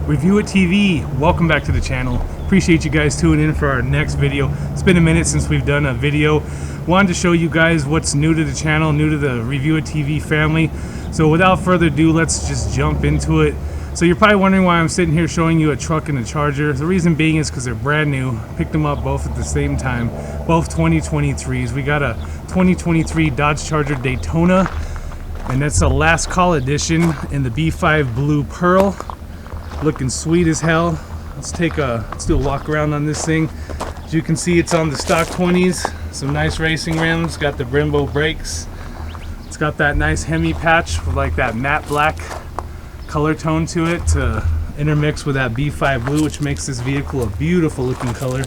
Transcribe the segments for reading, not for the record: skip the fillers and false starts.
Review It TV, welcome back to the channel. Appreciate you guys tuning in for our next video. It's been a minute since we've done a video. Wanted to show you guys what's new to the channel, new to the Review It TV family. So without further ado, let's just jump into it. So you're probably wondering why I'm sitting here showing you a truck and a Charger. The reason being is because they're brand new. Picked them up both at the same time, both 2023s. We got a 2023 Dodge Charger Daytona, and that's the last call edition in the B5 Blue Pearl. Looking sweet as hell. Let's do a walk around on this thing. As you can see, it's on the stock 20s. Some nice racing rims. Got the Brembo brakes. It's got that nice Hemi patch with like that matte black color tone to it to intermix with that B5 blue, which makes this vehicle a beautiful looking color.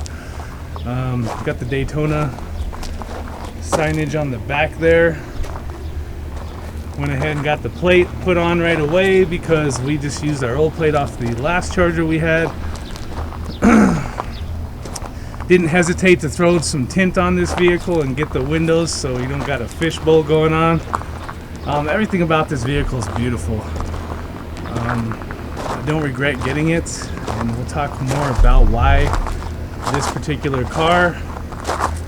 Got the Daytona signage on the back there. Went ahead and got the plate put on right away because we just used our old plate off the last Charger we had. Didn't hesitate to throw some tint on this vehicle and get the windows so you don't got a fishbowl going on. Everything about this vehicle is beautiful. I don't regret getting it, and we'll talk more about why this particular car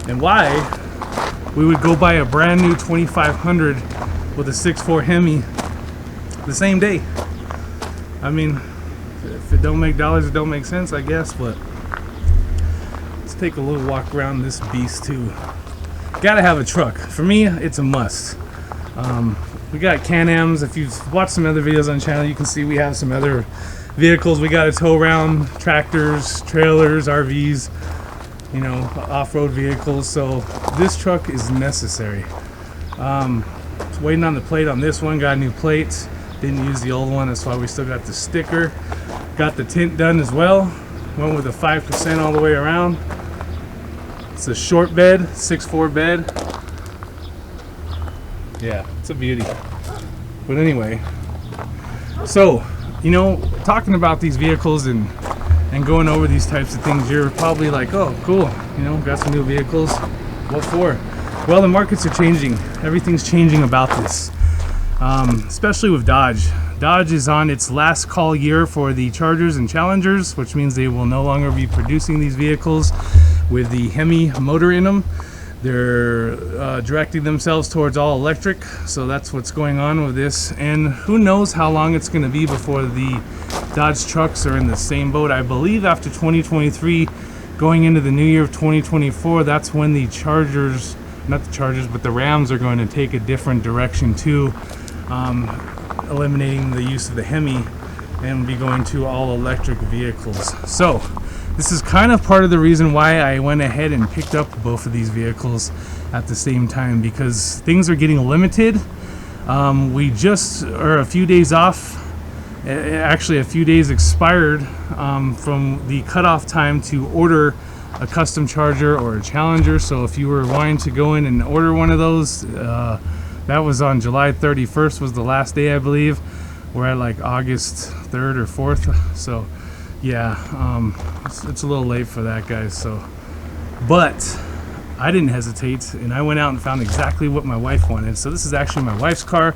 and why we would go buy a brand new 2500 with a 6.4 Hemi the same day. I mean, if it don't make dollars, it don't make sense, I guess. But let's take a little walk around this beast too. Gotta have a truck. For me, it's a must. We got Can-Ams. If you've watched some other videos on the channel, you can see we have some other vehicles we got to tow around: tractors, trailers, RVs, you know, off-road vehicles. So this truck is necessary. Waiting on the plate on this one. Got new plates. Didn't use the old one, that's why we still got the sticker. Got the tint done as well. Went with a 5% all the way around. It's a short bed, 6.4 bed. Yeah, it's a beauty. But anyway, so you know, talking about these vehicles and going over these types of things, you're probably like, oh cool, you know, got some new vehicles. What for? Well, the markets are changing. Everything's changing about this, especially with Dodge. Dodge is on its last call year for the Chargers and Challengers, which means they will no longer be producing these vehicles with the Hemi motor in them. They're directing themselves towards all electric, so that's what's going on with this. And who knows how long it's going to be before the Dodge trucks are in the same boat. I believe after 2023, going into the new year of 2024, that's when the Chargers, not the Chargers, but the Rams are going to take a different direction too, eliminating the use of the Hemi and be going to all electric vehicles. So this is kind of part of the reason why I went ahead and picked up both of these vehicles at the same time, because things are getting limited. We just are a few days off, actually a few days expired from the cutoff time to order a custom Charger or a Challenger. So if you were wanting to go in and order one of those, that was on July 31st was the last day, I believe. We're at like August 3rd or 4th. So yeah, it's a little late for that, guys. So, but I didn't hesitate, and I went out and found exactly what my wife wanted. So this is actually my wife's car.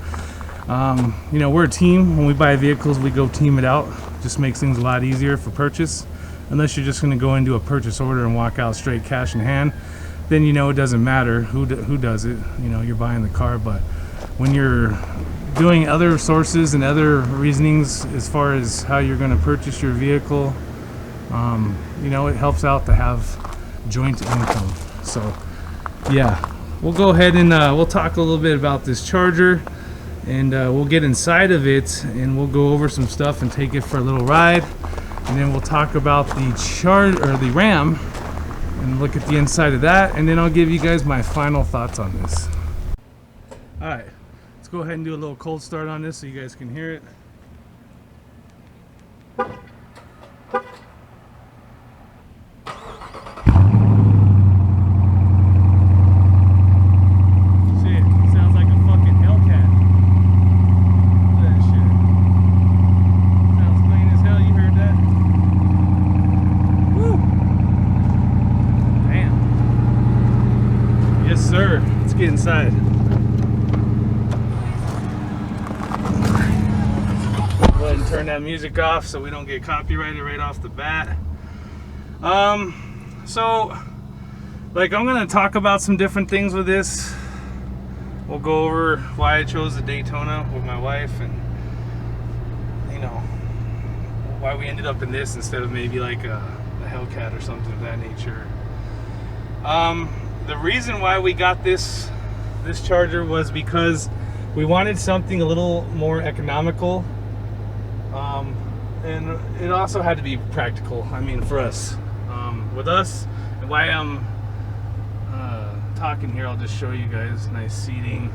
You know, we're a team. When we buy vehicles, we go team it out. Just makes things a lot easier for purchase. Unless you're just going to go into a purchase order and walk out straight cash in hand, then you know it doesn't matter who does it. You know, you're buying the car. But when you're doing other sources and other reasonings as far as how you're going to purchase your vehicle, you know, it helps out to have joint income. So yeah, we'll go ahead and we'll talk a little bit about this Charger, and we'll get inside of it and we'll go over some stuff and take it for a little ride. And then we'll talk about the Ram and look at the inside of that, and then I'll give you guys my final thoughts on this. Alright, let's go ahead and do a little cold start on this so you guys can hear it. Shit, sounds like a fucking Hellcat. Look at that shit. Sounds clean as hell, you heard that? Woo! Damn. Yes, sir. Let's get inside. Go ahead and turn that music off so we don't get copyrighted right off the bat. So, like, I'm gonna talk about some different things with this. We'll go over why I chose the Daytona with my wife, and you know, why we ended up in this instead of maybe like a Hellcat or something of that nature. The reason why we got this Charger was because we wanted something a little more economical, and it also had to be practical. I mean, for us, with us, and why I'm talking here, I'll just show you guys. Nice seating.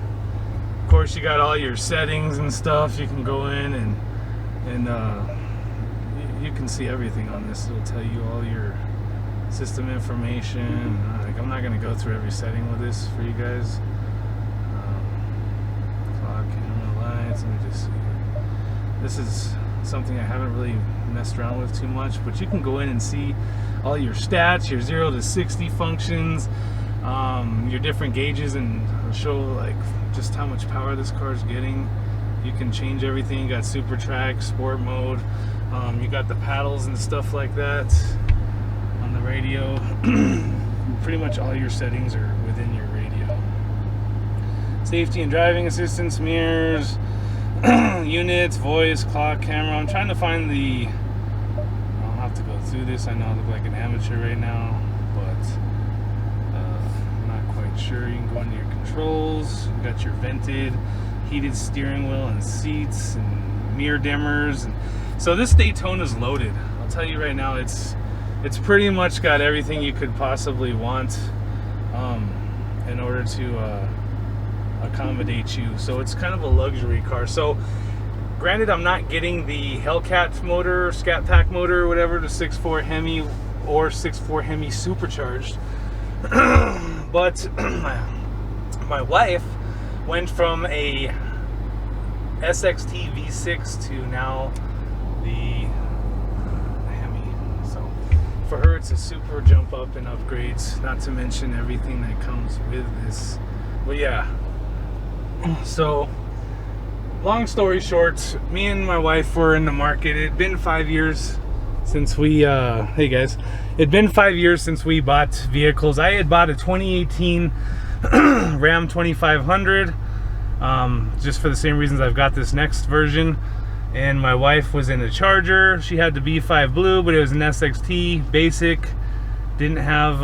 Of course, you got all your settings and stuff. You can go in and you can see everything on this. It'll tell you all your system information. Like, I'm not going to go through every setting with this for you guys. Clock, camera, lights. Let me just see. This is something I haven't really messed around with too much, but you can go in and see all your stats, your 0 to 60 functions, your different gauges, and show like just how much power this car is getting. You can change everything. You got super track, sport mode. You got the paddles and stuff like that on the radio. Pretty much all your settings are within your radio. Safety and driving assistance, mirrors, units, voice, clock, camera. I'm trying to find the... I'll have to go through this. I know I look like an amateur right now, but I'm not quite sure. You can go into your controls. You got your vented, heated steering wheel and seats, and mirror dimmers. And so this Daytona is loaded. I'll tell you right now, it's pretty much got everything you could possibly want in order to accommodate you. So it's kind of a luxury car. So granted, I'm not getting the Hellcat motor, Scat Pack motor, or whatever, the 6.4 Hemi or 6.4 Hemi supercharged. But my wife went from a SXT V6 to now the Hemi. So for her, it's a super jump up in upgrades, not to mention everything that comes with this. But yeah, so long story short, me and my wife were in the market. It had been 5 years since we hey guys, it'd been 5 years since we bought vehicles. I had bought a 2018 Ram 2500, just for the same reasons I've got this next version. And my wife was in a Charger. She had the B5 Blue, but it was an SXT basic. Didn't have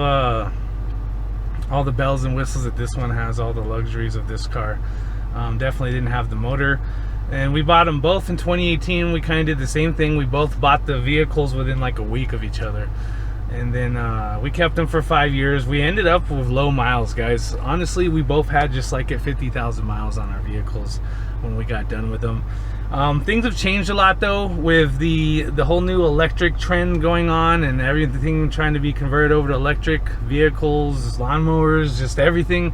all the bells and whistles that this one has, all the luxuries of this car. Definitely didn't have the motor. And we bought them both in 2018. We kind of did the same thing. We both bought the vehicles within like a week of each other. And then we kept them for 5 years. We ended up with low miles, guys. Honestly, we both had just like at 50,000 miles on our vehicles when we got done with them. Things have changed a lot though, with the whole new electric trend going on and everything trying to be converted over to electric vehicles, lawnmowers, just everything.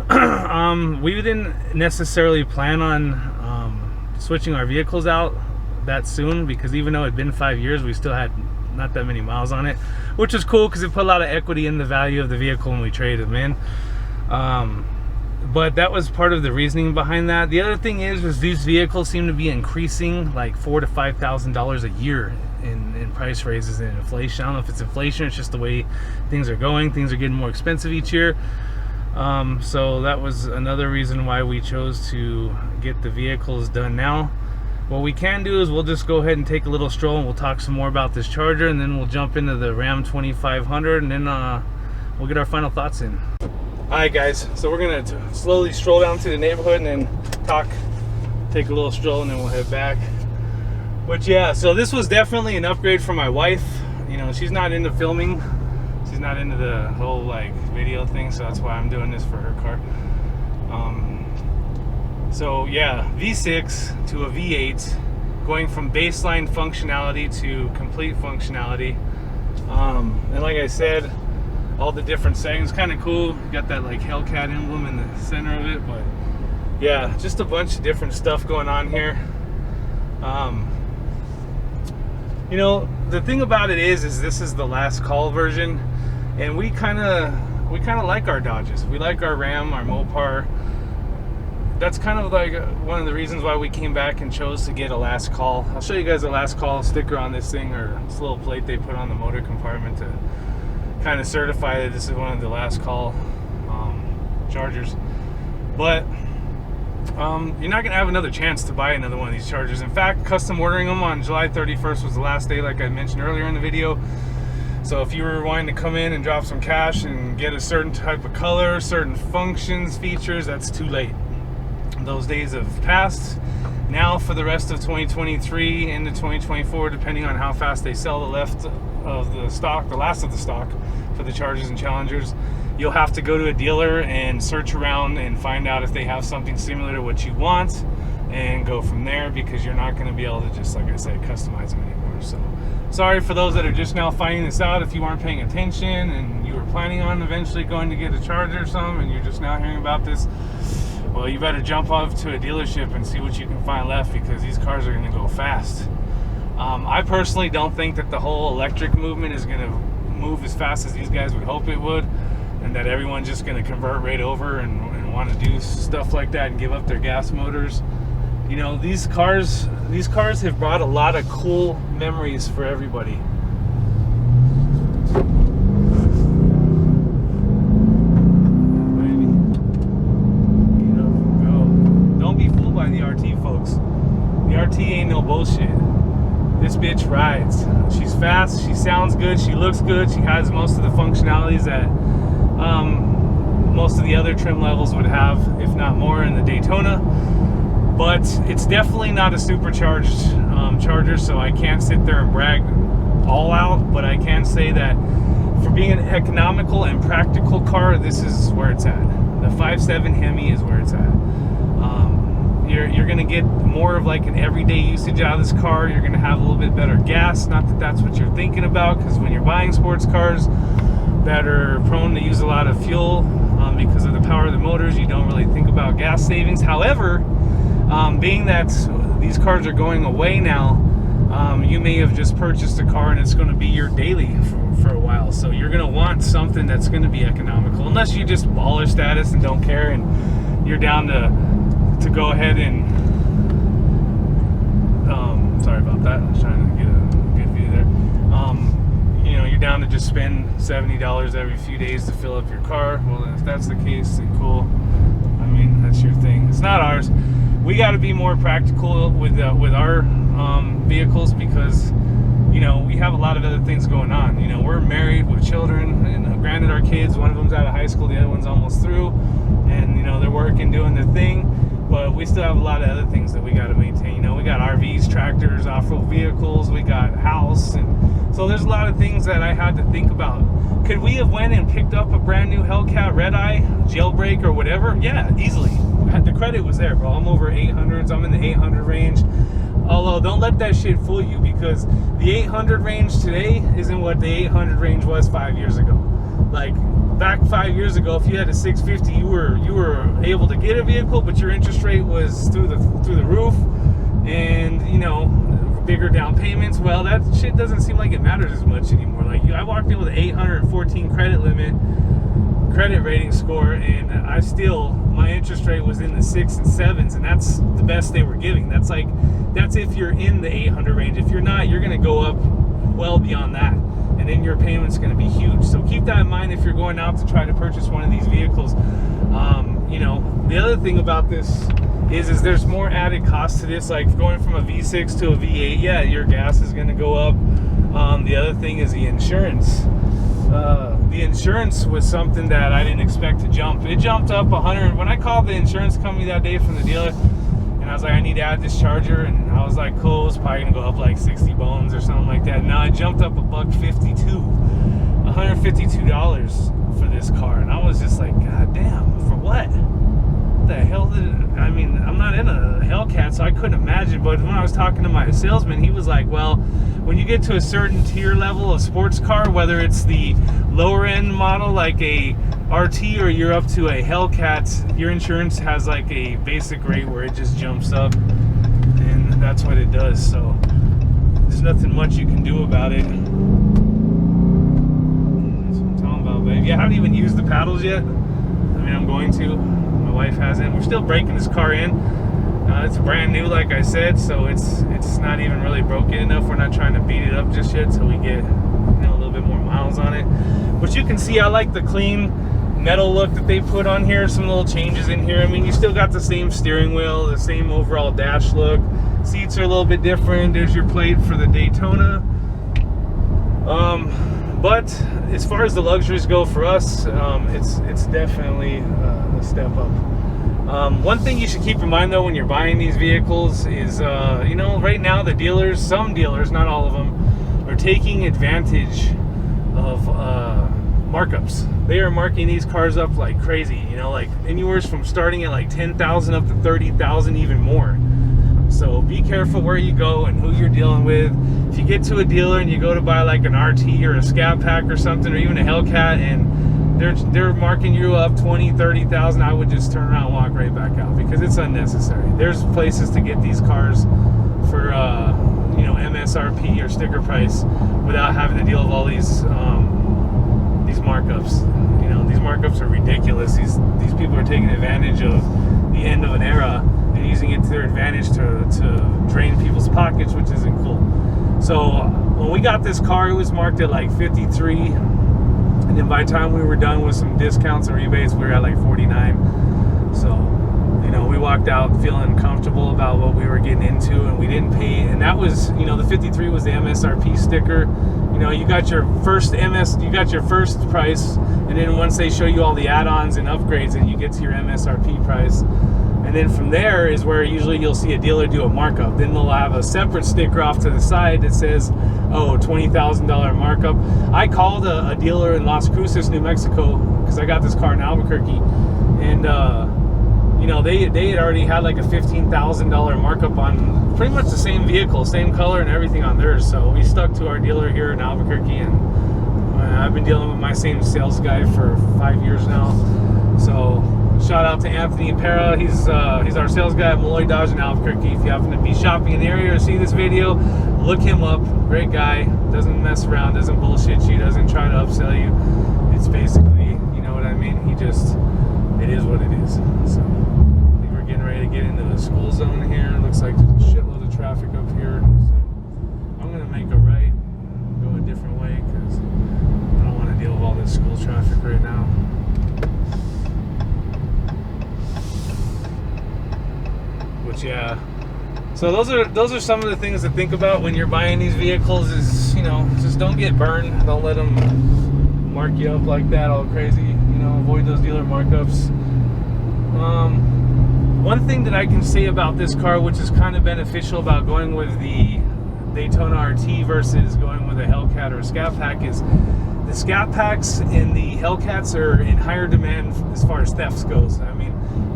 We didn't necessarily plan on switching our vehicles out that soon, because even though it had been 5 years, we still had not that many miles on it, which is cool because it put a lot of equity in the value of the vehicle when we traded them in. But that was part of the reasoning behind that. The other thing is these vehicles seem to be increasing like $4,000 to $5,000 a year in price raises and inflation. I don't know if it's inflation, it's just the way things are going. Things are getting more expensive each year. So that was another reason why we chose to get the vehicles done now. What we can do is we'll just go ahead and take a little stroll and we'll talk some more about this Charger, and then we'll jump into the Ram 2500, and then we'll get our final thoughts in. Alright guys, so we're gonna slowly stroll down to the neighborhood and then take a little stroll, and then we'll head back. But yeah, so this was definitely an upgrade for my wife. You know, she's not into filming. She's not into the whole like video thing, so that's why I'm doing this for her car. So yeah, V6 to a V8 going from baseline functionality to complete functionality. And like I said, all the different settings, kind of cool. You got that like Hellcat emblem in the center of it, but yeah, just a bunch of different stuff going on here. You know, the thing about it is this is the last call version, and we kind of like our Dodges. We like our Ram, our Mopar. That's kind of like one of the reasons why we came back and chose to get a last call. I'll show you guys a last call sticker on this thing, or this little plate they put on the motor compartment to kind of certify that this is one of the last call Chargers. But you're not gonna have another chance to buy another one of these Chargers. In fact, custom ordering them on July 31st was the last day, like I mentioned earlier in the video. So if you were wanting to come in and drop some cash and get a certain type of color, certain functions, features, that's too late. Those days have passed. Now for the rest of 2023 into 2024, depending on how fast they sell the last of the stock for the Chargers and Challengers, you'll have to go to a dealer and search around and find out if they have something similar to what you want and go from there, because you're not going to be able to just, like I said, customize them anymore. So sorry for those that are just now finding this out. If you weren't paying attention and you were planning on eventually going to get a Charger or something and you're just now hearing about this, well, you better jump off to a dealership and see what you can find left, because these cars are going to go fast. I personally don't think that the whole electric movement is going to move as fast as these guys would hope it would, and that everyone's just going to convert right over and want to do stuff like that and give up their gas motors. You know, these cars have brought a lot of cool memories for everybody. The RT, folks. The RT ain't no bullshit. This bitch rides. She's fast, she sounds good, she looks good, she has most of the functionalities that most of the other trim levels would have, if not more, in the Daytona. But it's definitely not a supercharged Charger, so I can't sit there and brag all out, but I can say that for being an economical and practical car, this is where it's at. The 5.7 Hemi is where it's at. You're going to get more of like an everyday usage out of this car. You're going to have a little bit better gas. Not that that's what you're thinking about, because when you're buying sports cars that are prone to use a lot of fuel because of the power of the motors, you don't really think about gas savings. However, being that these cars are going away now, you may have just purchased a car and it's going to be your daily for a while. So you're going to want something that's going to be economical, unless you just baller status and don't care and you're down to go ahead and sorry about that, I was trying to get a good view there. You know, you're down to just spend $70 every few days to fill up your car. Well, if that's the case, then cool. I mean, that's your thing. It's not ours. We got to be more practical with our vehicles, because you know, we have a lot of other things going on. You know, we're married with children, and granted, our kids, one of them's out of high school, the other one's almost through, and you know, they're working, doing their thing. But we still have a lot of other things that we got to maintain. You know, we got RVs, tractors, off-road vehicles, we got house, and so there's a lot of things that I had to think about. Could we have went and picked up a brand new Hellcat Red Eye, jailbreak or whatever? Yeah, easily. The credit was there, bro. I'm over 800s. I'm in the 800 range. Although, don't let that shit fool you, because the 800 range today isn't what the 800 range was 5 years ago. Like, back 5 years ago, if you had a 650, you were able to get a vehicle, but your interest rate was through the roof, and you know, bigger down payments. Well, that shit doesn't seem like it matters as much anymore. Like, I walked in with an 814 credit limit, credit rating score, and I still, my interest rate was in the 6s and 7s, and that's the best they were giving. That's if you're in the 800 range. If you're not, you're going to go up well beyond that, and then your payment's going to be huge. So keep that in mind if you're going out to try to purchase one of these vehicles. You know, the other thing about this is there's more added cost to this. Like, going from a V6 to a V8, yeah, your gas is going to go up. The other thing is the insurance. The insurance was something that I didn't expect to jump. It jumped up 100. When I called the insurance company that day from the dealer, and I was like, I need to add this Charger, and I was like, cool, it's probably gonna go up like 60 bones or something like that. Now it jumped up $152 for this car, and I was just like, God damn, for what? the hell did it, I mean, I'm not in a Hellcat, so I couldn't imagine. But when I was talking to my salesman, he was like, well, when you get to a certain tier level of sports car, whether it's the lower end model like a RT or you're up to a Hellcat, your insurance has like a basic rate where it just jumps up, and that's what it does. So there's nothing much you can do about it. That's what I'm talking about, babe. Yeah, I haven't even used the paddles yet. I mean, I'm going to. My wife hasn't. We're still breaking this car in. It's brand new, like I said, so it's not even really broken enough. We're not trying to beat it up just yet, so we get, you know, a little bit more miles on it. But you can see I like the clean metal look that they put on here. Some little changes in here. I mean, you still got the same steering wheel, the same overall dash look. Seats are a little bit different. There's your plate for the Daytona. But as far as the luxuries go for us, it's definitely a step up. One thing you should keep in mind though when you're buying these vehicles is, you know, right now the dealers, some dealers, not all of them, are taking advantage of markups. They are marking these cars up like crazy, you know, like anywhere from starting at like 10,000 up to 30,000, even more. So be careful where you go and who you're dealing with. If you get to a dealer and you go to buy like an RT or a Scat Pack or something, or even a Hellcat, and they're marking you up 20, 30,000, I would just turn around and walk right back out, because it's unnecessary. There's places to get these cars for you know, MSRP or sticker price without having to deal with all these markups. You know, these markups are ridiculous. These people are taking advantage of the end of an era and using it to their advantage to drain people's pockets, which isn't cool. So when we got this car, it was marked at like 53, and then by the time we were done with some discounts and rebates, we were at like 49. So, you know, we walked out feeling comfortable about what we were getting into, and we didn't pay. And that was, you know, the 53 was the MSRP sticker. You know, you got your first price, and then once they show you all the add-ons and upgrades, then you get to your MSRP price. And then from there is where usually you'll see a dealer do a markup. Then they'll have a separate sticker off to the side that says, oh, $20,000 markup. I called a dealer in Las Cruces, New Mexico, because I got this car in Albuquerque. And, you know, they had already had like a $15,000 markup on pretty much the same vehicle, same color and everything on theirs. So we stuck to our dealer here in Albuquerque, and I've been dealing with my same sales guy for 5 years now. So shout out to Anthony Pera. He's our sales guy at Malloy Dodge in Albuquerque. If you happen to be shopping in the area or see this video, look him up. Great guy. Doesn't mess around, doesn't bullshit you, doesn't try to upsell you. It's basically, you know what I mean? It is what it is. So I think we're getting ready to get into the school zone here. It looks like there's a shitload of traffic up here. So I'm going to make a right, go a different way, because I don't want to deal with all this school traffic right now. Which, yeah. So those are some of the things to think about when you're buying these vehicles. Is, you know, just don't get burned. Don't let them mark you up like that all crazy. You know, avoid those dealer markups. One thing that I can say about this car, which is kind of beneficial about going with the Daytona RT versus going with a Hellcat or a Scat Pack, is the Scat Packs and the Hellcats are in higher demand as far as thefts goes. I mean,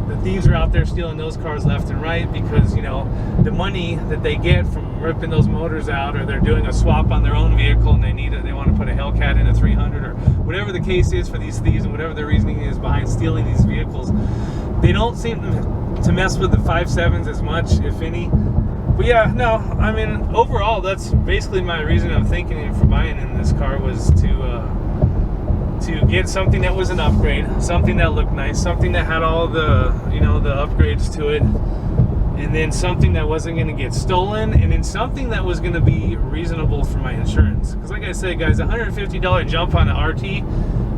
the thieves are out there stealing those cars left and right, because, you know, the money that they get from ripping those motors out, or they're doing a swap on their own vehicle and they want to put a Hellcat in a 300, or whatever the case is for these thieves, and whatever their reasoning is behind stealing these vehicles, they don't seem to mess with the 5.7s as much, if any. But yeah, no, I mean, overall, that's basically my reason of thinking for buying in this car, was to get something that was an upgrade, something that looked nice, something that had all the, you know, the upgrades to it, and then something that wasn't going to get stolen, and then something that was going to be reasonable for my insurance. Because like I said, guys, $150 jump on an RT,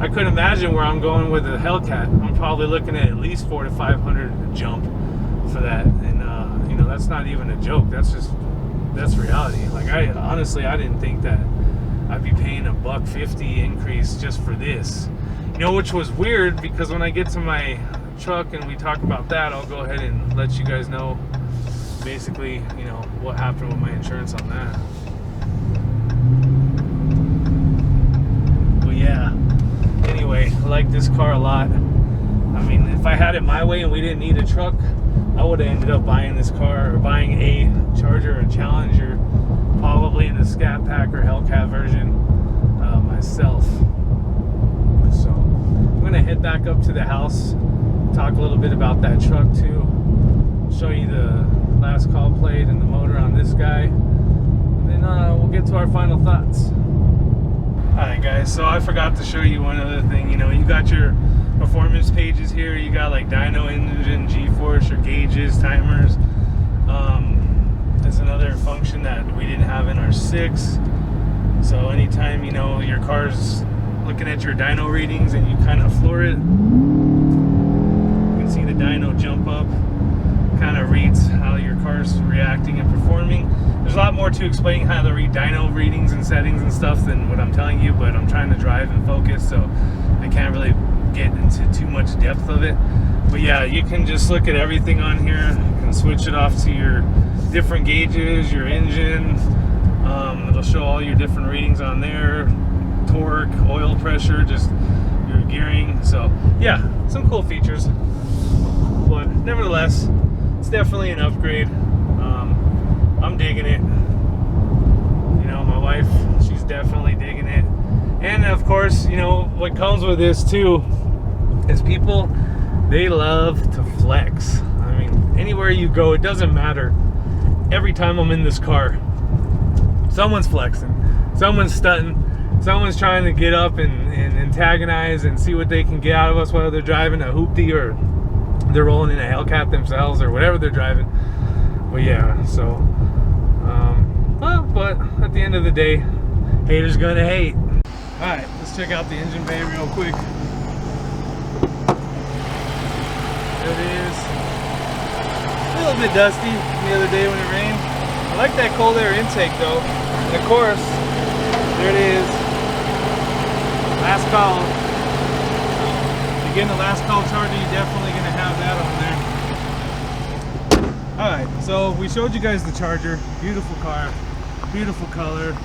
I couldn't imagine where I'm going with a Hellcat. I'm probably looking at least $400 to $500 jump for that, and you know, that's not even a joke. That's reality. Like, I didn't think that I'd be paying $150 increase just for this. You know, which was weird, because when I get to my truck and we talk about that, I'll go ahead and let you guys know basically, you know, what happened with my insurance on that. But yeah, anyway, I like this car a lot. I mean, if I had it my way and we didn't need a truck, I would have ended up buying this car, or buying a Charger or Challenger, probably in the Scat Pack or Hellcat version myself. So I'm gonna head back up to the house, talk a little bit about that truck too, show you the last call plate and the motor on this guy, and then we'll get to our final thoughts. Alright guys, so I forgot to show you one other thing. You know, you got your performance pages here, you got like dyno, engine, g-force, your gauges, timers. There's another function that we didn't have in our 6. So anytime, you know, your car's looking at your dyno readings and you kind of floor it, you can see the dyno jump up, kind of reads how your car's reacting and performing. There's a lot more to explaining how to read dyno readings and settings and stuff than what I'm telling you, but I'm trying to drive and focus, so I can't really get into too much depth of it. But yeah, you can just look at everything on here. You can switch it off to your different gauges, your engine. It'll show all your different readings on there, torque, oil pressure, just your gearing. So yeah, some cool features, but nevertheless, it's definitely an upgrade. I'm digging it. You know, my wife, she's definitely digging it. And of course, you know, what comes with this too is people, they love to flex. I mean, anywhere you go, it doesn't matter. Every time I'm in this car, someone's flexing, someone's stunting, someone's trying to get up and antagonize and see what they can get out of us, whether they're driving a hoopty or they're rolling in a Hellcat themselves or whatever they're driving. But yeah, so but at the end of the day, haters gonna hate. Alright, let's check out the engine bay real quick. There it is. A little bit dusty the other day when it rained. I like that cold air intake though. And of course, there it is. Last call. If you're getting the last call Charger, you're definitely gonna have that on there. Alright, so we showed you guys the Charger. Beautiful car, beautiful color.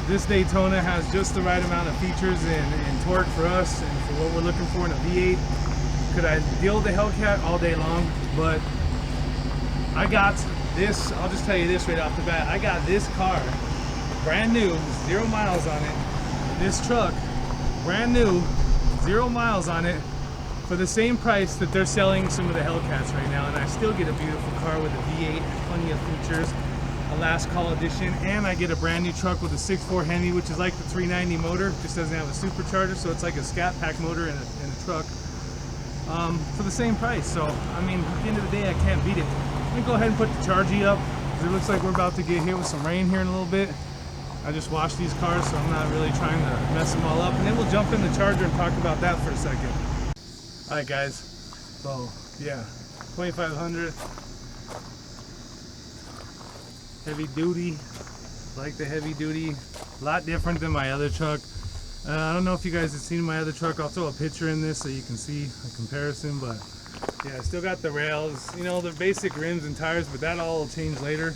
This Daytona has just the right amount of features and torque for us and for what we're looking for in a V8. Could I deal with the Hellcat all day long? But I got this, I'll just tell you this right off the bat. I got this car, brand new, 0 miles on it. This truck, brand new, 0 miles on it, for the same price that they're selling some of the Hellcats right now, and I still get a beautiful car with a V8, plenty of features, a last call edition, and I get a brand new truck with a 6.4 Hemi, which is like the 390 motor, just doesn't have a supercharger, so it's like a Scat Pack motor in a truck, for the same price. So I mean, at the end of the day, I can't beat it. I'm gonna go ahead and put the Chargy up, because it looks like we're about to get hit with some rain here in a little bit. I just washed these cars, so I'm not really trying to mess them all up, and then we'll jump in the Charger and talk about that for a second. Alright guys, so yeah, 2500, heavy duty, like the heavy duty, a lot different than my other truck. I don't know if you guys have seen my other truck. I'll throw a picture in this so you can see a comparison, but yeah, still got the rails, you know, the basic rims and tires, but that all will change later.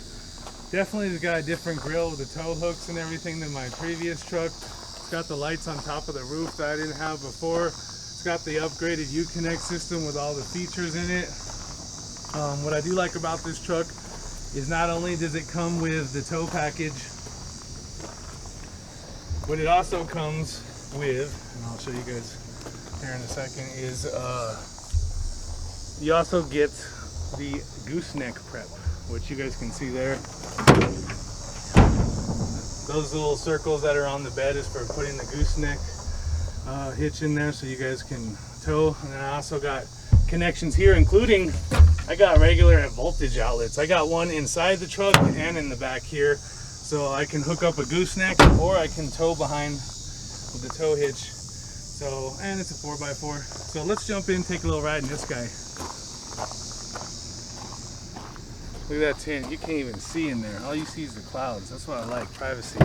Definitely has got a different grill with the tow hooks and everything than my previous truck. It's got the lights on top of the roof that I didn't have before. It's got the upgraded Uconnect system with all the features in it. What I do like about this truck is not only does it come with the tow package, what it also comes with, and I'll show you guys here in a second, is you also get the gooseneck prep, which you guys can see there. Those little circles that are on the bed is for putting the gooseneck hitch in there so you guys can tow. And then I also got connections here, including I got regular voltage outlets. I got one inside the truck and in the back here, so I can hook up a gooseneck or I can tow behind with the tow hitch. So, and it's a 4x4. So let's jump in, take a little ride in this guy. Look at that tint. You can't even see in there. All you see is the clouds. That's what I like, privacy.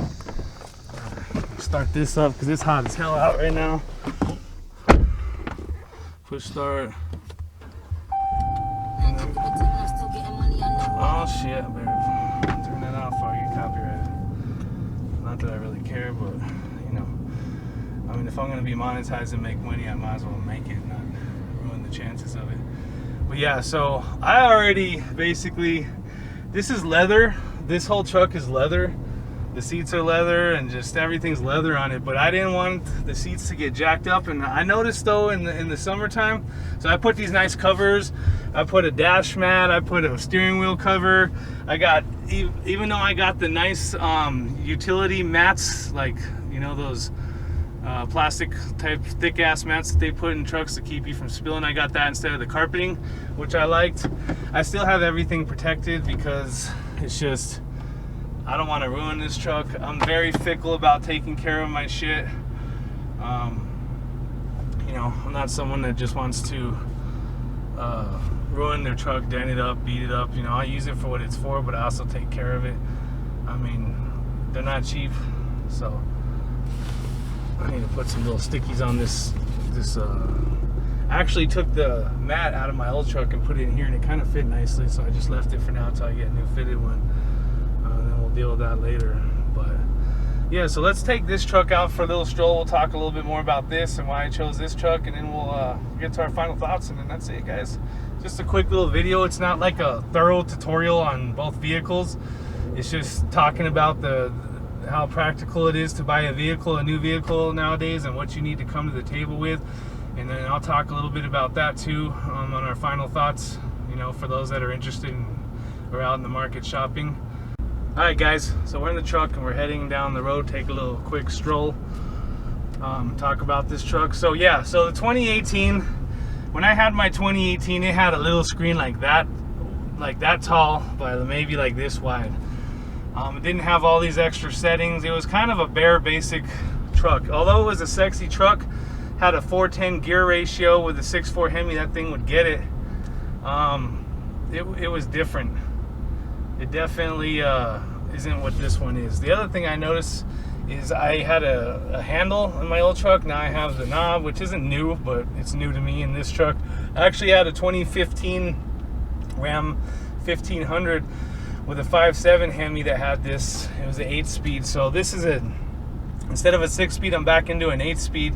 Start this up because it's hot as hell out right now. Push start. Oh shit, I better turn that off before I get copyrighted. Not that I really care, but you know, I mean, if I'm gonna be monetized and make money, I might as well make it, not ruin the chances of it. But yeah, so I already basically, this is leather. This whole truck is leather. The seats are leather and just everything's leather on it, but I didn't want the seats to get jacked up. And I noticed though in the summertime, so I put these nice covers, I put a dash mat, I put a steering wheel cover, I got, even though I got the nice utility mats, like, you know, those plastic type thick ass mats that they put in trucks to keep you from spilling, I got that instead of the carpeting, which I liked. I still have everything protected because it's just, I don't want to ruin this truck. I'm very fickle about taking care of my shit. You know, I'm not someone that just wants to ruin their truck, dent it up, beat it up. You know, I use it for what it's for, but I also take care of it. I mean, they're not cheap, so I need to put some little stickies on this. I actually took the mat out of my old truck and put it in here, and it kind of fit nicely, so I just left it for now until I get a new fitted one. Then we'll deal with that later. But yeah, so let's take this truck out for a little stroll. We'll talk a little bit more about this and why I chose this truck, and then we'll get to our final thoughts, and then that's it, guys. Just a quick little video. It's not like a thorough tutorial on both vehicles. It's just talking about how practical it is to buy a new vehicle nowadays, and what you need to come to the table with. And then I'll talk a little bit about that too on our final thoughts, you know, for those that are interested or out in the market shopping. All right, guys, so we're in the truck and we're heading down the road, take a little quick stroll, talk about this truck. So yeah, so the 2018, when I had my 2018, it had a little screen like that tall, but maybe like this wide. It didn't have all these extra settings. It was kind of a bare basic truck. Although it was a sexy truck, had a 410 gear ratio with a 6.4 Hemi, that thing would get it. It was different. It definitely isn't what this one is. The other thing I noticed is I had a handle in my old truck. Now I have the knob, which isn't new, but it's new to me in this truck. I actually had a 2015 Ram 1500 with a 5.7 Hemi that had this. It was an 8-speed. So this is instead of a 6-speed, I'm back into an 8-speed,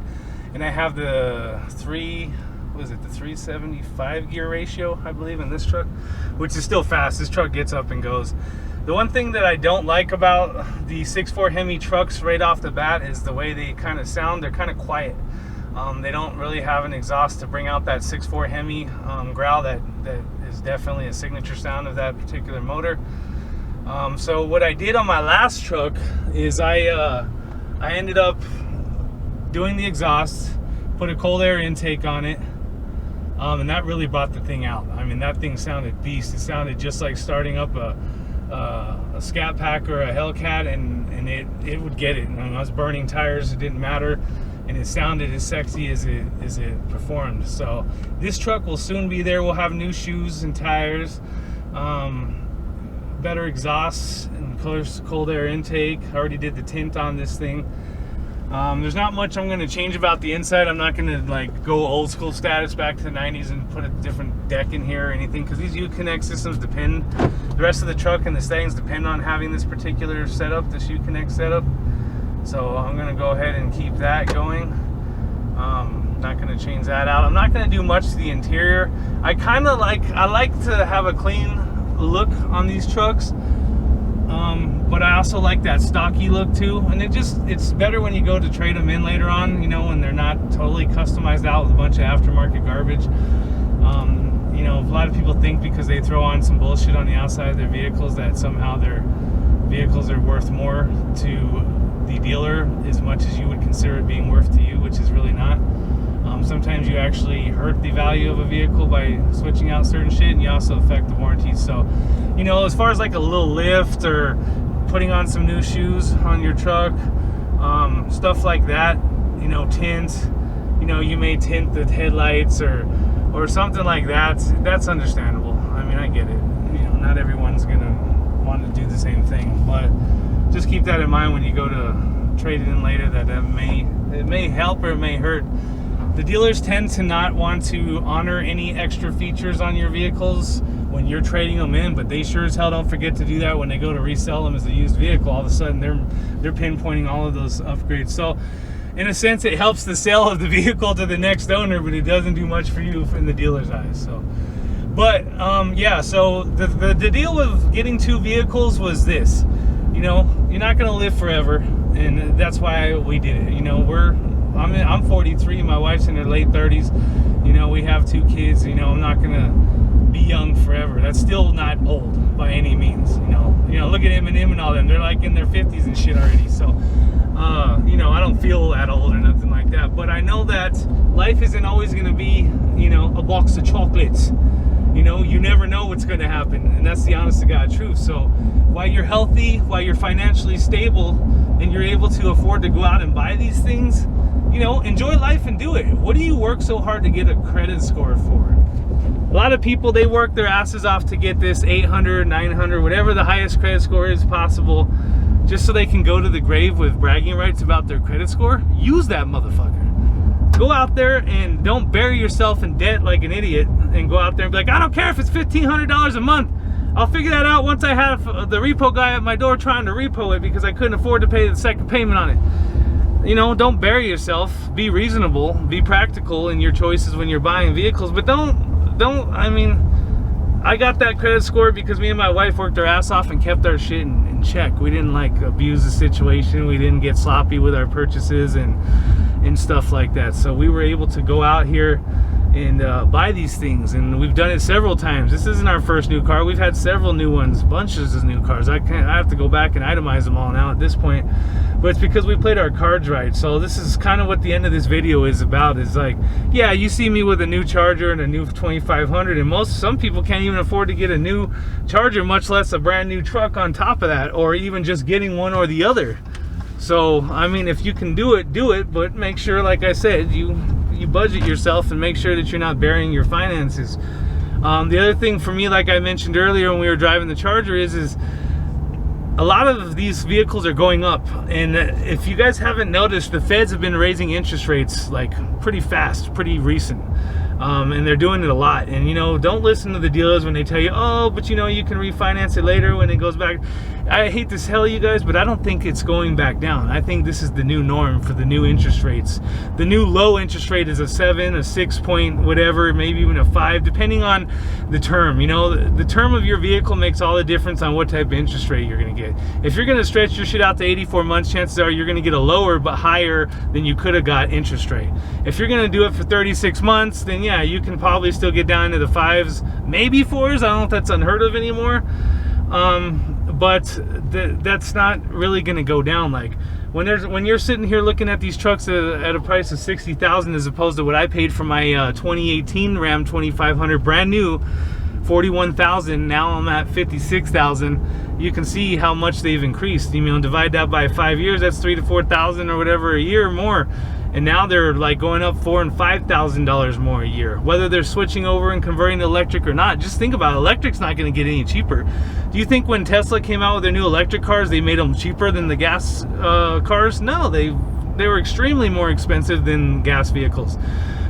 and I have the 375 gear ratio, I believe, in this truck, which is still fast. This truck gets up and goes. The one thing that I don't like about the 6.4 Hemi trucks right off the bat is the way they kind of sound. They're kind of quiet. They don't really have an exhaust to bring out that 6.4 Hemi growl that is definitely a signature sound of that particular motor. So what I did on my last truck is I ended up doing the exhaust, put a cold air intake on it, and that really brought the thing out. I mean, that thing sounded beast. It sounded just like starting up a Scat Pack or a Hellcat, and it would get it. And I was burning tires, it didn't matter, and it sounded as sexy as it performed. So this truck will soon be there. We'll have new shoes and tires, better exhausts, and cold air intake. I already did the tint on this thing. There's not much I'm going to change about the inside. I'm not going to like go old school status back to the 90s and put a different deck in here or anything, because these Uconnect systems depend, the rest of the truck and the settings depend on having this particular setup, this Uconnect setup. So I'm going to go ahead and keep that going. Not going to change that out. I'm not going to do much to the interior. I like to have a clean look on these trucks. But I also like that stocky look too, and it's better when you go to trade them in later on, you know, when they're not totally customized out with a bunch of aftermarket garbage. You know, a lot of people think because they throw on some bullshit on the outside of their vehicles that somehow their vehicles are worth more to the dealer as much as you would consider it being worth to you, which is really not. Sometimes you actually hurt the value of a vehicle by switching out certain shit, and you also affect the warranties. So, you know, as far as like a little lift or putting on some new shoes on your truck, stuff like that, you know, tint, you know, you may tint the headlights or something like that. That's understandable. I mean, I get it. You know, not everyone's gonna want to do the same thing, but just keep that in mind when you go to trade it in later, that it may help or it may hurt. The dealers tend to not want to honor any extra features on your vehicles when you're trading them in, but they sure as hell don't forget to do that when they go to resell them as a used vehicle. All of a sudden they're pinpointing all of those upgrades. So in a sense, it helps the sale of the vehicle to the next owner, but it doesn't do much for you in the dealer's eyes. So, but yeah, so the deal with getting 2 vehicles was this. You know, you're not gonna live forever, and that's why we did it. You know, I'm 43, my wife's in her late 30s. You know, we have 2 kids. You know, I'm not gonna be young forever. That's still not old by any means. You know, look at Eminem and all them. They're like in their 50s and shit already. So, you know, I don't feel that old or nothing like that. But I know that life isn't always gonna be, you know, a box of chocolates. You know, you never know what's going to happen, and that's the honest to God truth. So while you're healthy, while you're financially stable, and you're able to afford to go out and buy these things, you know, enjoy life and do it. What do you work so hard to get a credit score for? A lot of people, they work their asses off to get this 800, 900, whatever the highest credit score is possible, just so they can go to the grave with bragging rights about their credit score. Use that motherfucker. Go out there and don't bury yourself in debt like an idiot and go out there and be like, I don't care if it's $1,500 a month. I'll figure that out once I have the repo guy at my door trying to repo it because I couldn't afford to pay the second payment on it. You know, don't bury yourself. Be reasonable. Be practical in your choices when you're buying vehicles. But I mean, I got that credit score because me and my wife worked our ass off and kept our shit in check. We didn't like abuse the situation. We didn't get sloppy with our purchases and stuff like that. So we were able to go out here and buy these things, and we've done it several times. This isn't our first new car. We've had several new ones, bunches of new cars. I have to go back and itemize them all now at this point, but it's because we played our cards right. So this is kind of what the end of this video is about. Is like, yeah, you see me with a new Charger and a new 2500, and some people can't even afford to get a new Charger, much less a brand new truck on top of that, or even just getting one or the other. So, I mean, if you can do it, but make sure, like I said, you budget yourself and make sure that you're not burying your finances. The other thing for me, like I mentioned earlier when we were driving the Charger, is a lot of these vehicles are going up. And if you guys haven't noticed, the feds have been raising interest rates like pretty fast, pretty recent. And they're doing it a lot. And, you know, don't listen to the dealers when they tell you, oh, but you know, you can refinance it later when it goes back. I hate to tell you guys, but I don't think it's going back down. I think this is the new norm for the new interest rates. The new low interest rate is a 7, a 6 point, whatever, maybe even a 5, depending on the term. You know, the term of your vehicle makes all the difference on what type of interest rate you're going to get. If you're going to stretch your shit out to 84 months, chances are you're going to get a lower but higher than you could have got interest rate. If you're going to do it for 36 months, then yeah, you can probably still get down to the 5s, maybe 4s. I don't know if that's unheard of anymore. But that's not really going to go down. Like when you're sitting here looking at these trucks at a price of $60,000 as opposed to what I paid for my 2018 Ram 2500 brand new, $41,000. Now I'm at $56,000. You can see how much they've increased. You know, divide that by 5 years, that's $3,000 to $4,000 or whatever a year more. And now they're like going up $4,000 and $5,000 more a year. Whether they're switching over and converting to electric or not, just think about it. Electric's not going to get any cheaper. Do you think when Tesla came out with their new electric cars, they made them cheaper than the gas cars? No, they were extremely more expensive than gas vehicles.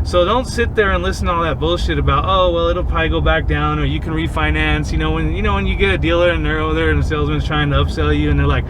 So don't sit there and listen to all that bullshit about, oh, well, it'll probably go back down, or you can refinance. When you get a dealer and they're over there and the salesman's trying to upsell you, and they're like,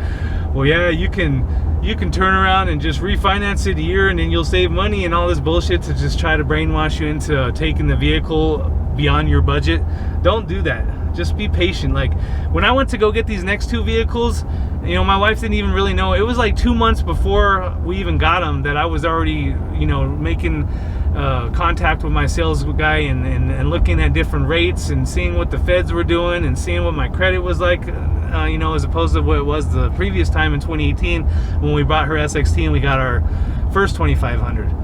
well, yeah, you can turn around and just refinance it a year and then you'll save money, and all this bullshit to just try to brainwash you into taking the vehicle beyond your budget. Don't do that. Just be patient. Like when I went to go get these next 2 vehicles, you know, my wife didn't even really know. It was like 2 months before we even got them that I was already, you know, making contact with my sales guy and looking at different rates and seeing what the feds were doing and seeing what my credit was like, you know, as opposed to what it was the previous time in 2018 when we bought her SXT and we got our first 2500.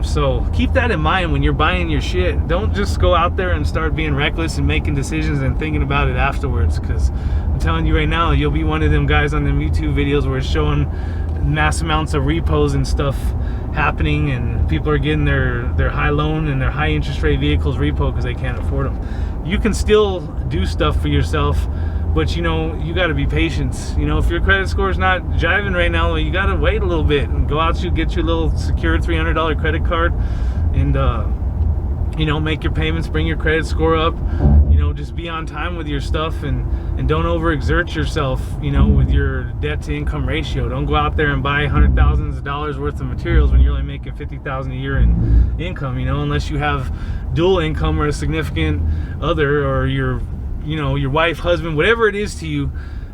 So keep that in mind when you're buying your shit. Don't just go out there and start being reckless and making decisions and thinking about it afterwards, because I'm telling you right now, you'll be one of them guys on them YouTube videos where it's showing mass amounts of repos and stuff happening, and people are getting their high loan and their high interest rate vehicles repo because they can't afford them. You can still do stuff for yourself, but you know, you got to be patient. You know, if your credit score is not jiving right now, you got to wait a little bit and go out and get your little secured $300 credit card and you know, make your payments, bring your credit score up. You know, just be on time with your stuff, and don't overexert yourself, with your debt to income ratio. Don't go out there and buy hundreds of thousands of dollars worth of materials when you're only making $50,000 a year in income, unless you have dual income or a significant other, or your wife, husband, whatever it is to you,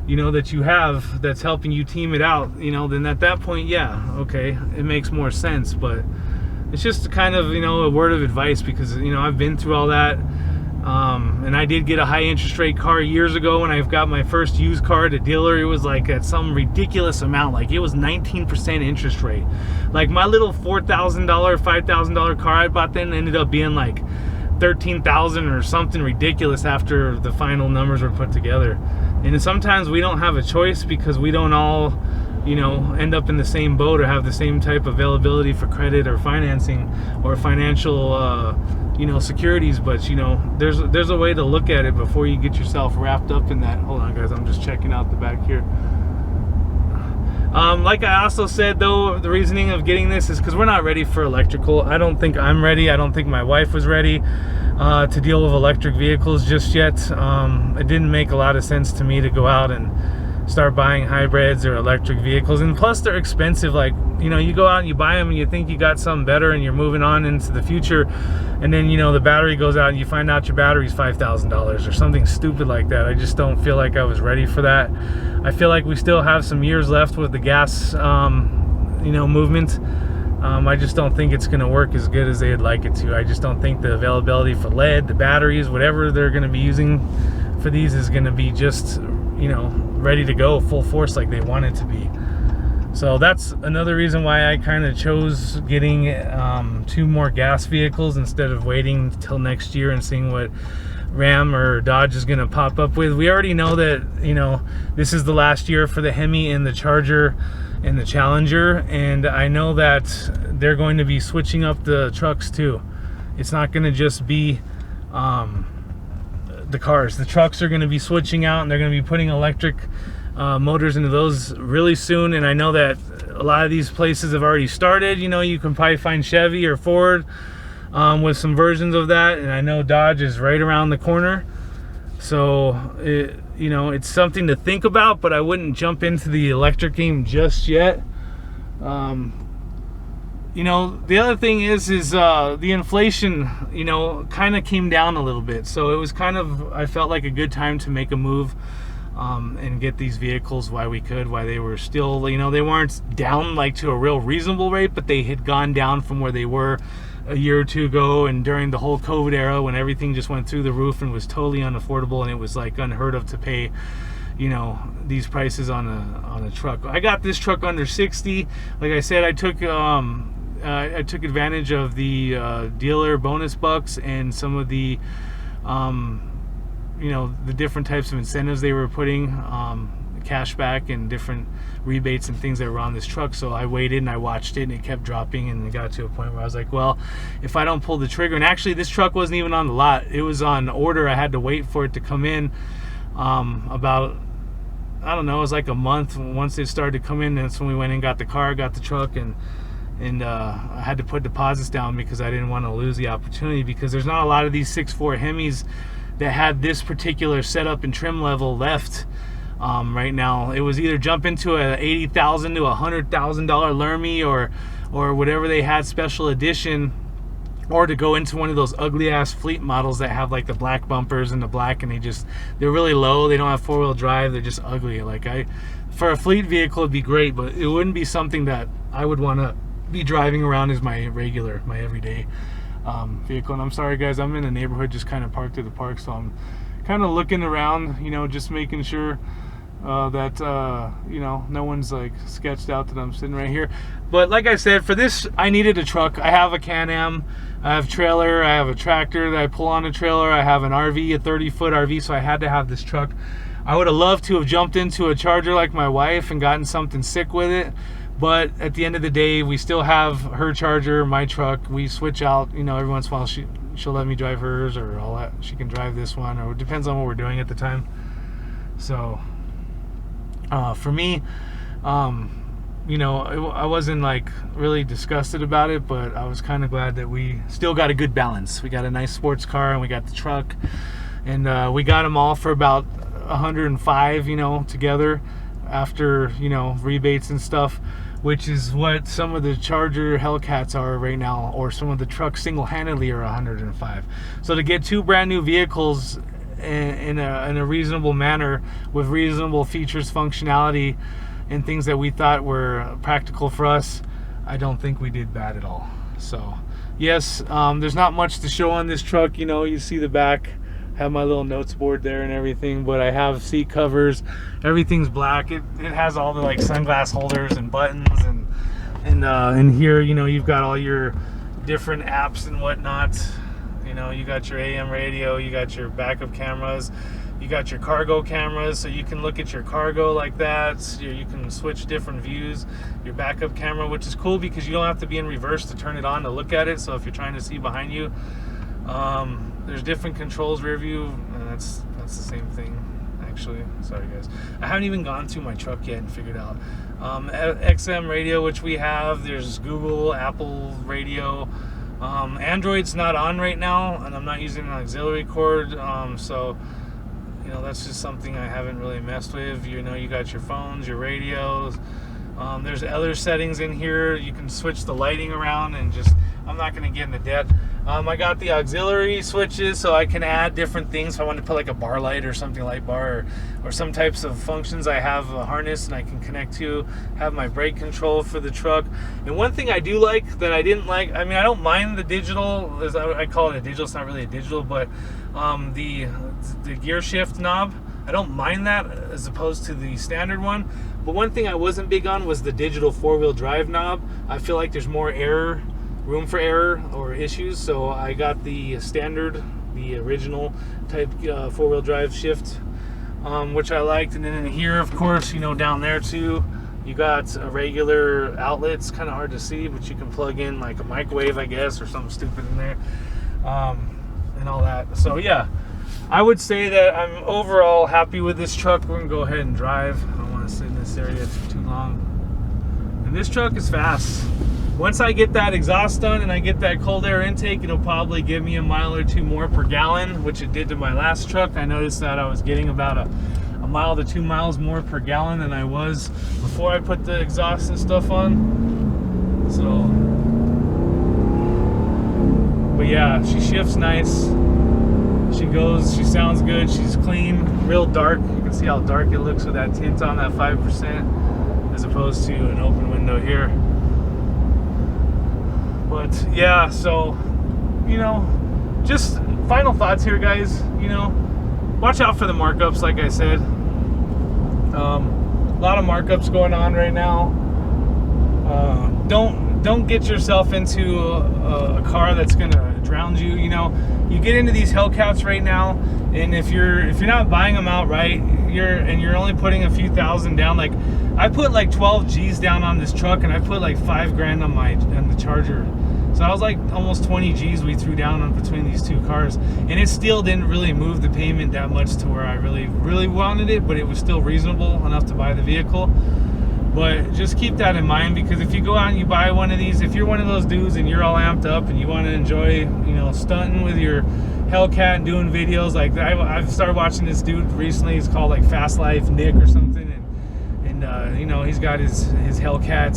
that you have that's helping you team it out, then at that point, yeah, okay, it makes more sense. But it's just kind of, a word of advice, because, I've been through all that. And I did get a high interest rate car years ago when I got my first used car at a dealer. It was like at some ridiculous amount, like it was 19% interest rate. Like my little $4,000, $5,000 car I bought then ended up being like $13,000 or something ridiculous after the final numbers were put together. And sometimes we don't have a choice, because we don't all, end up in the same boat or have the same type of availability for credit or financing or financial, securities. But, there's a way to look at it before you get yourself wrapped up in that. Hold on, guys. I'm just checking out the back here. Like I also said, though, the reasoning of getting this is because we're not ready for electrical. I don't think I'm ready. I don't think my wife was ready to deal with electric vehicles just yet. It didn't make a lot of sense to me to go out and start buying hybrids or electric vehicles, and plus they're expensive. Like, you go out and you buy them and you think you got something better and you're moving on into the future, and then the battery goes out and you find out your battery's $5,000 or something stupid like that. I just don't feel like I was ready for that. I feel like we still have some years left with the gas movement. I just don't think it's going to work as good as they'd like it to. I just don't think the availability for lead, the batteries, whatever they're going to be using for these is going to be just ready to go full force like they want it to be. So that's another reason why I kind of chose getting 2 more gas vehicles instead of waiting till next year and seeing what Ram or Dodge is going to pop up with. We already know that this is the last year for the Hemi and the Charger and the Challenger, and I know that they're going to be switching up the trucks too. It's not going to just be the cars. The trucks are going to be switching out, and they're going to be putting electric motors into those really soon. And I know that a lot of these places have already started. You can probably find Chevy or Ford with some versions of that, and I know Dodge is right around the corner. So it's something to think about, but I wouldn't jump into the electric game just yet. The other thing is the inflation, kind of came down a little bit. So it was I felt like a good time to make a move and get these vehicles while they were still, they weren't down like to a real reasonable rate, but they had gone down from where they were a year or two ago, and during the whole COVID era when everything just went through the roof and was totally unaffordable, and it was like unheard of to pay these prices on a truck. I got this truck under 60. Like I said, I took advantage of the dealer bonus bucks and some of the the different types of incentives they were putting, cash back and different rebates and things that were on this truck. So I waited and I watched it, and it kept dropping, and it got to a point where I was like, well, if I don't pull the trigger. And actually this truck wasn't even on the lot, it was on order. I had to wait for it to come in about, I don't know, it was like a month. Once it started to come in, that's when we went and got the car, got the truck, and I had to put deposits down because I didn't want to lose the opportunity, because there's not a lot of these 6.4 Hemis that had this particular setup and trim level left right now. It was either jump into a $80,000 to $100,000 Lermy or whatever they had special edition, or to go into one of those ugly ass fleet models that have like the black bumpers and the black, and they're really low, they don't have 4-wheel drive, they're just ugly. Like for a fleet vehicle it'd be great, but it wouldn't be something that I would want to be driving around as my everyday vehicle. And I'm sorry guys, I'm in a neighborhood just kind of parked at the park, so I'm kind of looking around, just making sure that no one's like sketched out that I'm sitting right here. But like I said, for this I needed a truck. I have a Can-Am, I have trailer, I have a tractor that I pull on a trailer, I have an RV, a 30-foot RV, so I had to have this truck. I would have loved to have jumped into a Charger like my wife and gotten something sick with it, but at the end of the day, we still have her Charger, my truck. We switch out, every once in a while she'll let me drive hers, or all that. She can drive this one, or it depends on what we're doing at the time. So for me, I wasn't like really disgusted about it, but I was kind of glad that we still got a good balance. We got a nice sports car and we got the truck, and we got them all for about 105, you know, together after, you know, rebates and stuff, which is what some of the Charger Hellcats are right now, or some of the trucks single-handedly are 105. So to get two brand new vehicles in a reasonable manner with reasonable features, functionality, and things that we thought were practical for us, I don't think we did bad at all. So yes, there's not much to show on this truck. You know, you see the back, have my little notes board there and everything, but I have seat covers, everything's black. It has all the like sunglass holders and buttons, and here, you know, you've got all your different apps and whatnot. You know, you got your AM radio, you got your backup cameras, you got your cargo cameras, so you can look at your cargo like that. You can switch different views, your backup camera, which is cool because you don't have to be in reverse to turn it on to look at it. So if you're trying to see behind you, there's different controls, rear view, and that's the same thing actually. Sorry guys, I haven't even gone through my truck yet and figured out XM radio, which we have. There's Google, Apple radio. Android's not on right now, and I'm not using an auxiliary cord, so you know, that's just something I haven't really messed with. You know, you got your phones, your radios. There's other settings in here. You can switch the lighting around, and just, I'm not going to get into depth. I got the auxiliary switches, so I can add different things. If I want to put like a bar light or something, light bar, or some types of functions, I have a harness and I can connect to. Have my brake control for the truck. And one thing I do like that I didn't like, I mean, I don't mind the digital, as I call it a digital. It's not really a digital, but the gear shift knob, I don't mind that as opposed to the standard one. But one thing I wasn't big on was the digital four-wheel drive knob. I feel like there's more room for error or issues, so I got the standard, the original type four-wheel drive shift, which I liked. And then in here, of course, you know, down there too, you got a regular outlet. It's kind of hard to see, but you can plug in like a microwave, I guess, or something stupid in there, and all that. So yeah, I would say that I'm overall happy with this truck. We're gonna go ahead and drive. I don't want to sit in this area for too long. And this truck is fast. Once I get that exhaust done and I get that cold air intake, it'll probably give me a mile or two more per gallon, which it did to my last truck. I noticed that I was getting about a mile to 2 miles more per gallon than I was before I put the exhaust and stuff on. So, but yeah, she shifts nice. She sounds good. She's clean, real dark. You can see how dark it looks with that tint on that 5%, as opposed to an open window here. But yeah, so, you know, just final thoughts here, guys. You know, watch out for the markups, like I said. A lot of markups going on right now. Don't get yourself into a car that's gonna drown you. You know, you get into these Hellcats right now, and if you're not buying them outright, you're only putting a few thousand down. Like, I put like 12 G's down on this truck, and I put like $5 grand on the Charger. So I was like almost 20 G's we threw down on between these two cars, and it still didn't really move the payment that much to where I really wanted it, but it was still reasonable enough to buy the vehicle. But just keep that in mind, because if you go out and you buy one of these, if you're one of those dudes and you're all amped up and you want to enjoy, you know, stunting with your Hellcat and doing videos, like I've started watching this dude recently. He's called like Fast Life Nick or something, and you know, he's got his Hellcat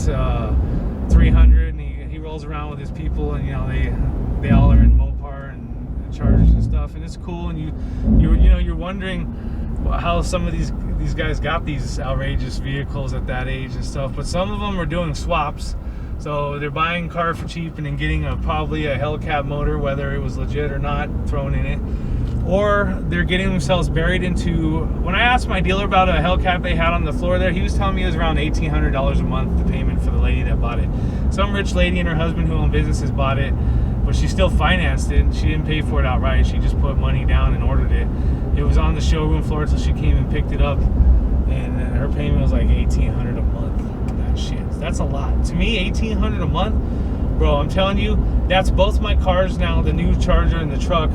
300, and he rolls around with his people, and you know, they all are in Mopar and Chargers and stuff, and it's cool. And you're wondering how some of these guys got these outrageous vehicles at that age and stuff. But some of them are doing swaps, so they're buying a car for cheap and then getting probably a Hellcat motor, whether it was legit or not, thrown in it, or they're getting themselves buried into. When I asked my dealer about a Hellcat they had on the floor there, he was telling me it was around $1,800 a month, the payment for the lady that bought it. Some rich lady and her husband who own businesses bought it, but she still financed it. She didn't pay for it outright. She just put money down and ordered it. It was on the showroom floor until she came and picked it up, and her payment was like $1,800 a month. That shit, that's a lot to me. $1,800 a month, bro. I'm telling you, that's both my cars now, the new Charger and the truck,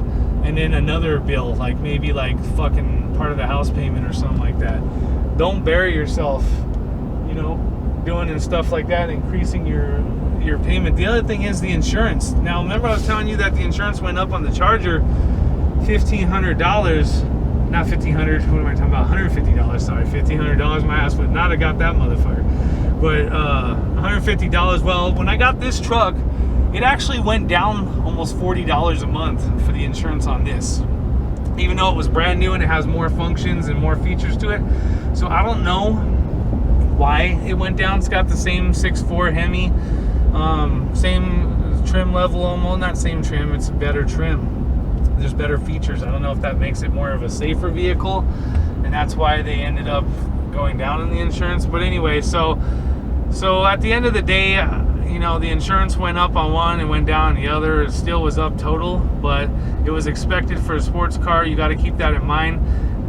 and then another bill, like maybe like fucking part of the house payment or something like that. Don't bury yourself, you know, doing and stuff like that, increasing your payment. The other thing is the insurance. Now, remember I was telling you that the insurance went up on the Charger $1,500, not $1,500, what am I talking about, $150, sorry, $1,500, my ass would not have got that motherfucker. But $150, well, when I got this truck, it actually went down almost $40 a month for the insurance on this, even though it was brand new and it has more functions and more features to it. So I don't know why it went down. It's got the same 6.4 Hemi, same trim level, almost not same trim, it's better trim. There's better features. I don't know if that makes it more of a safer vehicle, and that's why they ended up going down in the insurance. But anyway, so at the end of the day, you know, the insurance went up on one and went down on the other. It still was up total, but it was expected for a sports car. You got to keep that in mind.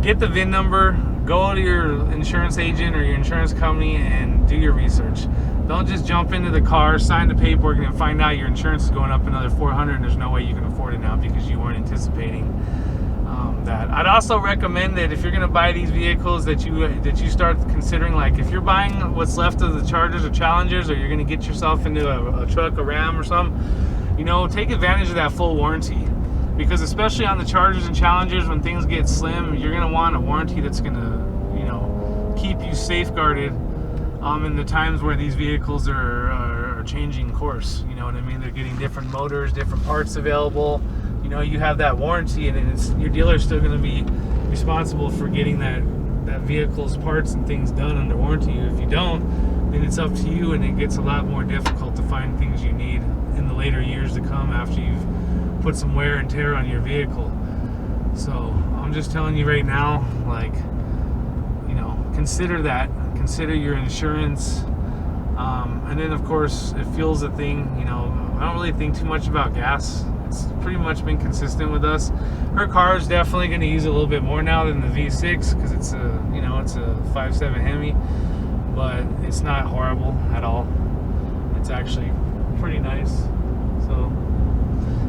Get the VIN number, go to your insurance agent or your insurance company and do your research. Don't just jump into the car, sign the paperwork, and then find out your insurance is going up another $400 and there's no way you can afford it now because you weren't anticipating that. I'd also recommend that if you're going to buy these vehicles, that you start considering, like, if you're buying what's left of the Chargers or Challengers, or you're going to get yourself into a truck, a Ram or something, you know, take advantage of that full warranty. Because especially on the Chargers and Challengers, when things get slim, you're going to want a warranty that's going to, you know, keep you safeguarded in the times where these vehicles are changing course. You know what I mean? They're getting different motors, different parts available. You know, you have that warranty, and it's, your dealer's still going to be responsible for getting that vehicle's parts and things done under warranty. If you don't, then it's up to you, and it gets a lot more difficult to find things you need in the later years to come after you've put some wear and tear on your vehicle. So I'm just telling you right now, like, you know, consider that. Consider your insurance. And then, of course, if fuel's a thing, you know, I don't really think too much about gas. It's pretty much been consistent with us. Her car is definitely going to use a little bit more now than the V6 because it's a, you know, it's a 5.7 Hemi, but it's not horrible at all. It's actually pretty nice. So,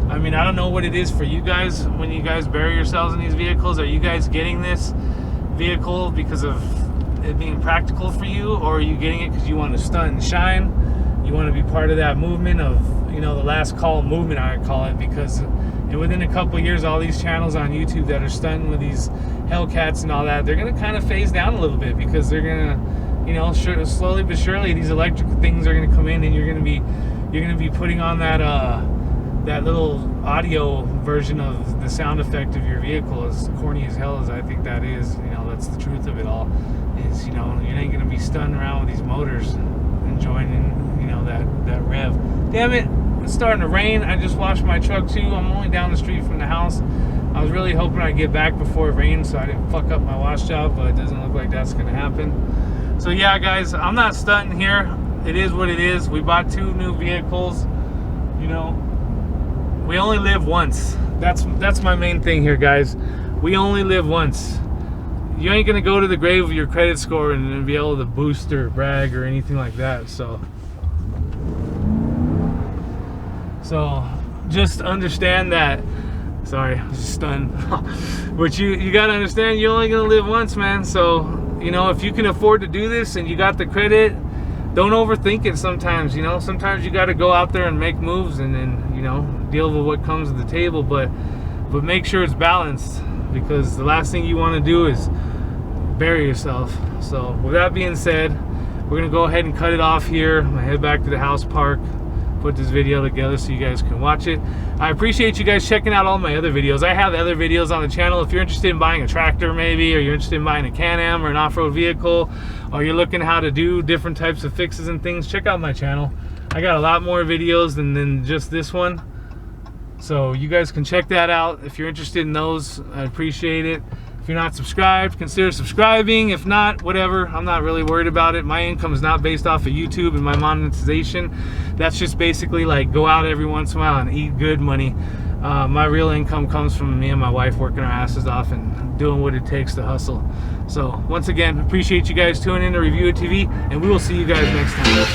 I mean, I don't know what it is for you guys when you guys bury yourselves in these vehicles. Are you guys getting this vehicle because of it being practical for you, or are you getting it because you want to stunt and shine? You want to be part of that movement of, you know, the last call movement, I call it, because within a couple of years, all these channels on YouTube that are stunting with these Hellcats and all that, they're going to kind of phase down a little bit because they're going to, you know, slowly but surely these electric things are going to come in, and you're going to be putting on that little audio version of the sound effect of your vehicle. As corny as hell as I think that is, you know, that's the truth of it all. Is, you know, you ain't going to be stunning around with these motors enjoying, you know, that rev. Damn it, it's starting to rain. I just washed my truck too. I'm only down the street from the house. I was really hoping I'd get back before it rained so I didn't fuck up my wash job, but it doesn't look like that's going to happen. So yeah, guys, I'm not stunting here. It is what it is. We bought 2 new vehicles. You know, we only live once. That's my main thing here, guys. We only live once. You ain't gonna go to the grave with your credit score and be able to boost or brag or anything like that. So just understand that. Sorry, I was stunned. But you gotta understand, you're only gonna live once, man. So, you know, if you can afford to do this and you got the credit, don't overthink it sometimes. You know, sometimes you gotta go out there and make moves and then, you know, deal with what comes to the table. But make sure it's balanced, because the last thing you want to do is bury yourself. So with that being said, we're gonna go ahead and cut it off here. I'm gonna head back to the house park, put this video together so you guys can watch it. I appreciate you guys checking out all my other videos. I have other videos on the channel. If you're interested in buying a tractor maybe, or you're interested in buying a Can-Am or an off-road vehicle, or you're looking how to do different types of fixes and things, check out my channel. I got a lot more videos than just this one, so you guys can check that out. If you're interested in those, I appreciate it. If you're not subscribed, consider subscribing. If not, whatever, I'm not really worried about it. My income is not based off of YouTube and my monetization. That's just basically like go out every once in a while and eat good money. My real income comes from me and my wife working our asses off and doing what it takes to hustle. So once again, appreciate you guys tuning in to Review It TV, and we will see you guys next time.